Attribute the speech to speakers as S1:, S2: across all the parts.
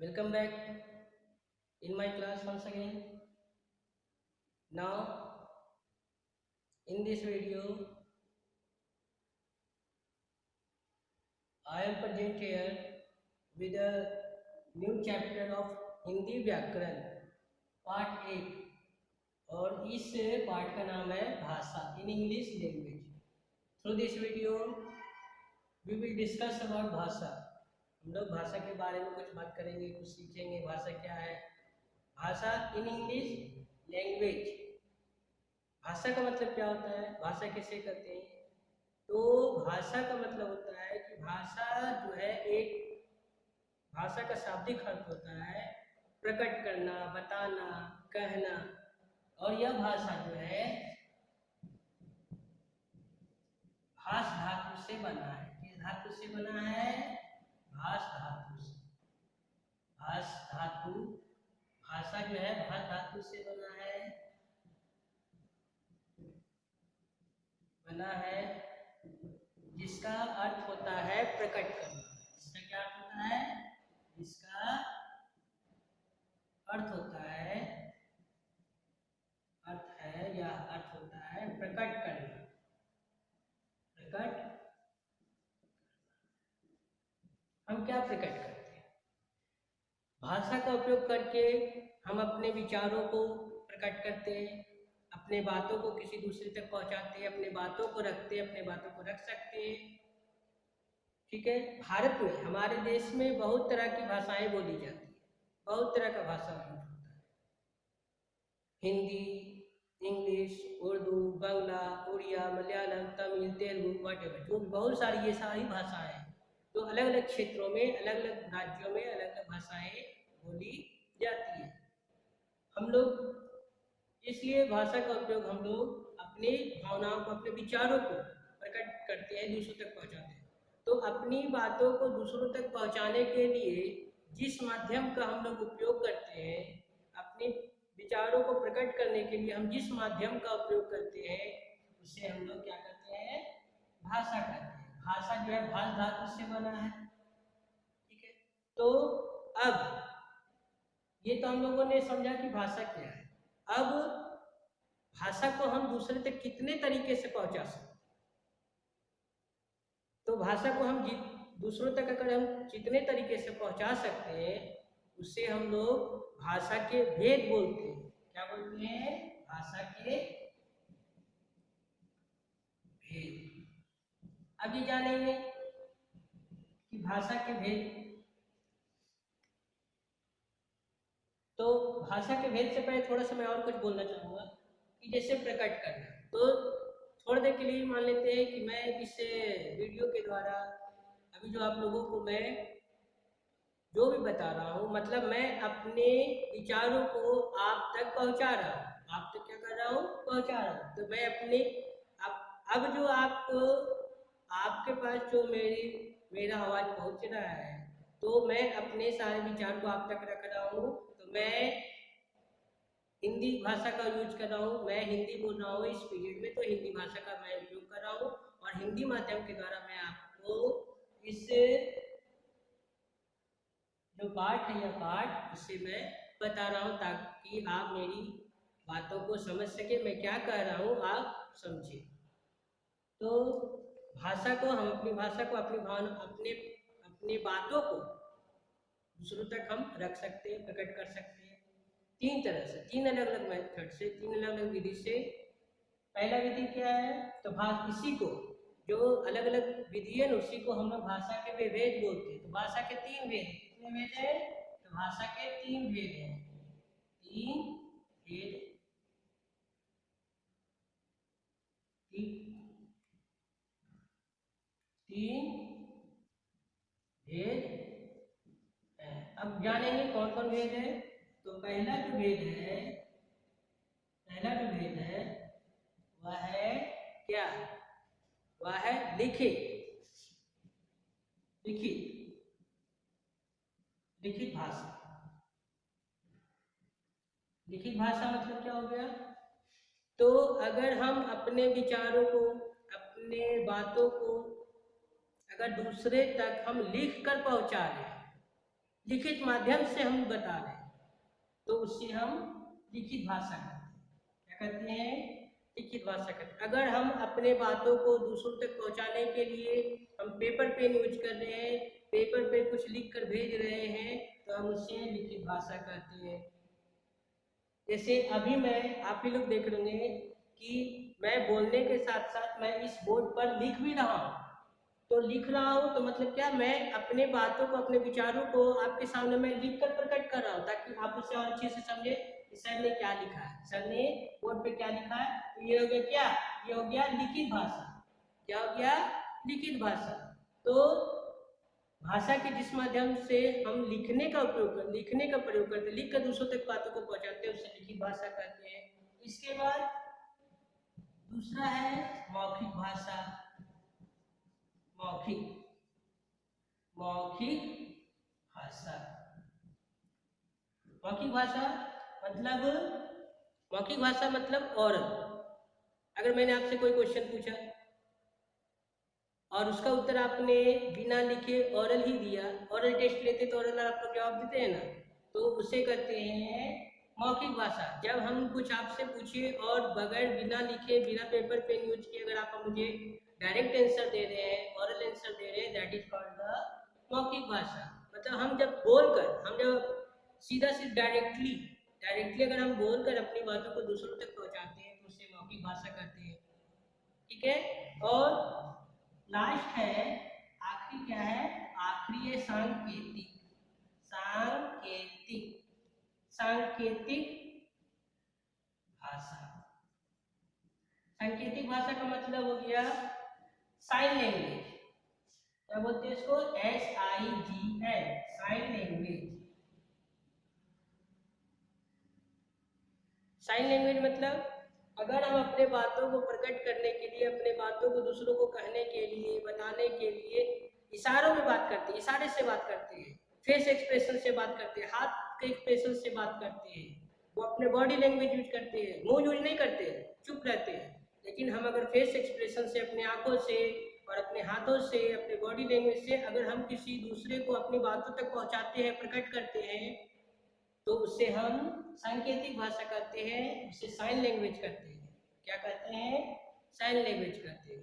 S1: Welcome back in my class once again. Now, in this video, I am present here with a new chapter of Hindi व्याकरण part 8 और इस part का नाम है भाषा in English language. Through this video we will discuss about भाषा। हम लोग भाषा के बारे में कुछ बात करेंगे, कुछ सीखेंगे। भाषा क्या है, भाषा इन इंग्लिश लैंग्वेज। भाषा का मतलब क्या होता है, भाषा किसे कहते हैं? तो भाषा का मतलब होता है कि भाषा जो है एक भाषा का शाब्दिक अर्थ होता है प्रकट करना, बताना, कहना। और यह भाषा जो है भाष धातु से बना है। किस धातु से बना है? भाष धातु से। भाष धातु, भाषा जो है भाष धातु से बना है जिसका अर्थ होता है प्रकट करना। इसका क्या अर्थ होता है? इसका अर्थ होता है प्रकट करना। प्रकट, हम क्या प्रकट करते हैं? भाषा का उपयोग करके हम अपने विचारों को प्रकट करते हैं, अपने बातों को किसी दूसरे तक पहुंचाते हैं, अपने बातों को रखते हैं, अपने बातों को रख सकते हैं। ठीक है। भारत में, हमारे देश में बहुत तरह की भाषाएं बोली जाती है, बहुत तरह का भाषा यूज होता है। हिंदी, इंग्लिश, उर्दू, बांग्ला, उड़िया, मलयालम, तमिल, तेलुगु, वॉटेवर, जो बहुत सारी ये सारी भाषाएं हैं। तो अलग अलग क्षेत्रों में, अलग अलग राज्यों में अलग अलग भाषाएं बोली जाती है। हम लोग इसलिए भाषा का उपयोग हम लोग अपनी भावनाओं को, अपने विचारों को प्रकट करते हैं, दूसरों तक पहुंचाते हैं। तो अपनी बातों को दूसरों तक पहुंचाने के लिए जिस माध्यम का हम लोग उपयोग करते हैं, अपने विचारों को प्रकट करने के लिए हम जिस माध्यम का उपयोग करते हैं, उसे हम लोग क्या करते हैं? भाषा कहते हैं। भाषा जो है भाष धातु से बना है। ठीक है। तो अब ये तो हम लोगों ने समझा कि भाषा क्या है। अब भाषा को हम दूसरे तक कितने तरीके से पहुंचा सकते हैं? तो भाषा को हम दूसरों तक अगर हम जितने तरीके से पहुंचा सकते हैं, उसे हम लोग भाषा के भेद बोलते हैं। क्या बोलते हैं? भाषा के भेद। अब ये जानेंगे कि भाषा के भेद। तो भाषा के भेद से पहले थोड़ा सा मैं और कुछ बोलना चाहूँगा कि जैसे प्रकट करना। तो थोड़ी देर के लिए मान लेते हैं कि मैं इस वीडियो के द्वारा अभी जो आप लोगों को मैं जो भी बता रहा हूँ, मतलब मैं अपने विचारों को आप तक पहुँचा रहा हूँ। आप तक क्या कर रहा हूँ? पहुँचा रहा हूँ। तो मैं अपने अब जो आपके पास जो मेरा आवाज़ पहुँच रहा है, तो मैं अपने सारे विचार को आप तक रख रहा हूँ। तो मैं हिंदी भाषा का यूज कर रहा हूँ, मैं हिंदी बोल रहा हूँ इस पीरियड में, तो हिंदी भाषा का मैं उपयोग कर रहा हूँ और हिंदी माध्यम के द्वारा मैं आपको इस जो पाठ है, यह पाठ इसे मैं बता रहा हूँ ताकि आप मेरी बातों को समझ सके, मैं क्या कह रहा हूँ आप समझे। तो भाषा को हम अपनी भाषा को, अपनी भावना, अपनी बातों को दूसरों तक हम रख सकते हैं, प्रकट कर सकते हैं तीन तरह से, तीन अलग अलग मेथड से, तीन अलग अलग विधि से। पहला विधि क्या है? तो इसी को जो अलग अलग विधि है, उसी को हम लोग भाषा के भेद बोलते हैं। तो भाषा के तीन भेद। कितने भेद है? तो भाषा के तीन भेद हैं। तीन भेद। तीन भेद है। अब जानेंगे कौन कौन भेद है। तो पहला जो भेद है वह है क्या? वह है लिखित भाषा। लिखित भाषा मतलब क्या हो गया? तो अगर हम अपने विचारों को, अपने बातों को अगर दूसरे तक हम लिख कर पहुंचा रहे हैं, लिखित माध्यम से हम बता रहे हैं तो उससे हम लिखित भाषा कहते हैं। क्या कहते हैं? लिखित भाषा कहते हैं। अगर हम अपने बातों को दूसरों तक पहुंचाने के लिए हम पेपर पेन यूज कर रहे हैं, पेपर पे कुछ लिख कर भेज रहे हैं, तो हम उसे लिखित भाषा कहते हैं। जैसे अभी मैं आप ही लोग देख रहे हैं कि मैं बोलने के साथ साथ मैं इस बोर्ड पर लिख भी रहा हूँ, तो लिख रहा हूँ तो मतलब क्या, मैं अपने बातों को, अपने विचारों को आपके सामने मैं लिख कर प्रकट कर रहा हूँ, ताकि आप उसे और अच्छे से समझे कि सर ने क्या लिखा है, सर ने बोर्ड पे क्या लिखा है। तो ये हो गया क्या? ये हो गया लिखित भाषा। क्या हो गया? लिखित भाषा। तो भाषा के जिस माध्यम से हम लिखने का प्रयोग करते हैं, लिख कर दूसरों तक बातों को पहुंचाते हैं, उसे लिखित भाषा कहते हैं। इसके बाद दूसरा है मौखिक भाषा। मौखिक भाषा। मौखिक भाषा मतलब ओरल। अगर मैंने आपसे कोई क्वेश्चन पूछा और उसका उत्तर आपने बिना लिखे ओरल ही दिया, ओरल टेस्ट लेते तो ओरल आप लोग जवाब देते हैं ना, तो उसे कहते हैं मौखिक भाषा। जब हम कुछ आपसे पूछे और बगैर बिना लिखे, बिना पेपर पेन यूज किए अगर आप मुझे डायरेक्ट आंसर दे रहे हैं, ओरल आंसर दे रहे हैं, दैट इज कॉल्ड द मौखिक भाषा। मतलब हम जब सीधा डायरेक्टली अगर हम बोलकर अपनी बातों को दूसरों तक पहुंचाते हैं तो उसे मौखिक भाषा कहते हैं। ठीक है। और लास्ट है, आखिरी क्या है? आखिरी है सांकेतिक भाषा। सांकेतिक भाषा का मतलब हो गया साइन लैंग्वेज। क्या बोलते हैं इसको? SIGN, sign language. Sign language मतलब अगर हम अपने बातों को प्रकट करने के लिए, अपने बातों को दूसरों को कहने के लिए, बताने के लिए इशारों में बात करते हैं, इशारे से बात करते हैं, फेस एक्सप्रेशन से बात करते हैं, हाथ के एक्सप्रेशन से बात करते हैं, वो अपने बॉडी लैंग्वेज यूज करते हैं, मुंह यूज नहीं करते, चुप रहते हैं। लेकिन हम अगर फेस एक्सप्रेशन से, अपने आंखों से और अपने हाथों से, अपने बॉडी लैंग्वेज से अगर हम किसी दूसरे को अपनी बातों तक पहुंचाते हैं, प्रकट करते हैं, तो उसे हम सांकेतिक भाषा कहते हैं, उसे साइन लैंग्वेज कहते हैं। क्या कहते हैं? साइन लैंग्वेज कहते हैं।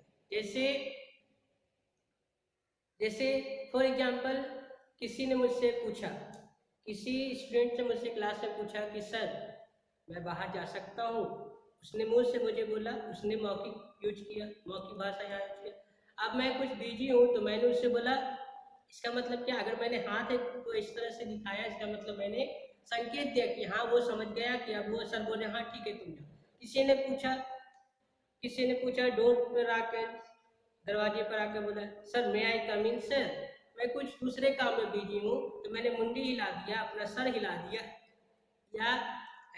S1: जैसे फॉर एग्जांपल किसी ने मुझसे पूछा, किसी स्टूडेंट ने मुझसे क्लास में पूछा कि सर मैं बाहर जा सकता हूँ, उसने मुंह से मुझे बोला, उसने मौखिक यूज किया, मौखिक भाषा यहाँ यूज किया। अब मैं कुछ बिजी हूँ तो मैंने उससे बोला, इसका मतलब क्या? अगर मैंने हाथ को इस तरह से दिखाया, इसका मतलब मैंने संकेत दिया कि हाँ वो समझ गया कि अब वो सर बोले हाँ ठीक है तुम जाओ। किसी ने पूछा डोर पर आकर, दरवाजे पर आकर बोला सर मैं आई कम इन सर, मैं कुछ दूसरे काम में बिजी हूँ, तो मैंने मुंडी हिला दिया, अपना सर हिला दिया या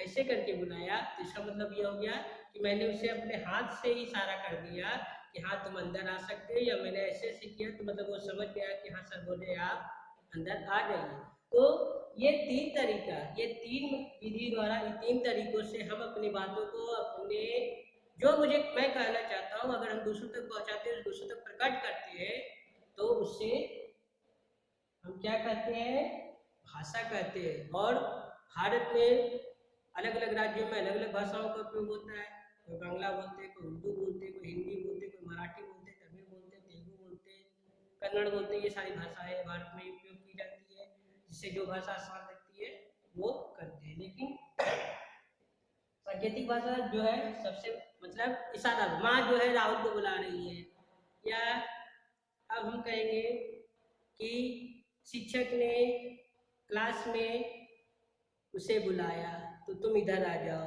S1: ऐसे करके बुलाया, तो इसका मतलब ये हो गया कि मैंने उसे अपने हाथ से ही इशारा कर दिया कि हाँ तुम अंदर आ सकते हो, या मैंने ऐसे किया तो मतलब वो समझ गया कि हाँ सर बोले आप अंदर आ जाइए। तो ये तीन विधि द्वारा, इन तीन तरीकों से हम अपनी बातों को, अपने जो मैं कहना चाहता हूँ अगर हम दूसरों तक पहुँचाते हैं, दूसरों तक प्रकट करते हैं, तो उससे हम क्या कहते हैं? भाषा कहते हैं। और भारत में अलग अलग राज्यों में अलग अलग भाषाओं का उपयोग होता है। कोई बांग्ला बोलते हैं, कोई उर्दू बोलते हैं, कोई हिंदी बोलते हैं, कोई मराठी बोलते हैं, तमिल बोलते हैं, तेलुगु बोलते हैं, कन्नड़ बोलते हैं। ये सारी भाषाएं भारत में उपयोग की जाती है, जिससे जो भाषा आसान लगती है वो करते हैं। लेकिन सांकेतिक भाषा जो है सबसे मतलब इशारा, माँ जो है राहुल को बुला रही है, या अब हम कहेंगे कि शिक्षक ने क्लास में उसे बुलाया तो तुम इधर आ जाओ,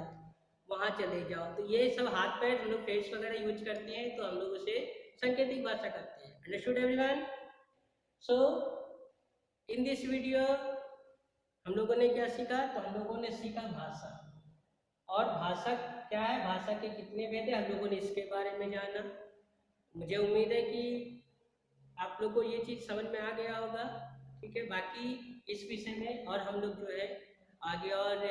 S1: वहाँ चले जाओ। तो ये सब हाथ पैर हम लोग फेस वगैरह यूज करते हैं, तो हम लोग उसे सांकेतिक भाषा करते हैं। Understood everyone? So in this video हम लोगों ने क्या सीखा? तो हम लोगों ने सीखा भाषा। और भाषा क्या है, भाषा के कितने भेद है, हम लोगों ने इसके बारे में जाना। मुझे उम्मीद है कि आप लोग को ये चीज़ समझ में आ गया होगा। ठीक है, बाकी इस विषय में और हम लोग जो है आगे और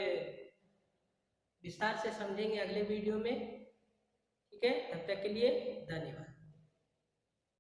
S1: विस्तार से समझेंगे अगले वीडियो में। ठीक है, तब तक के लिए धन्यवाद।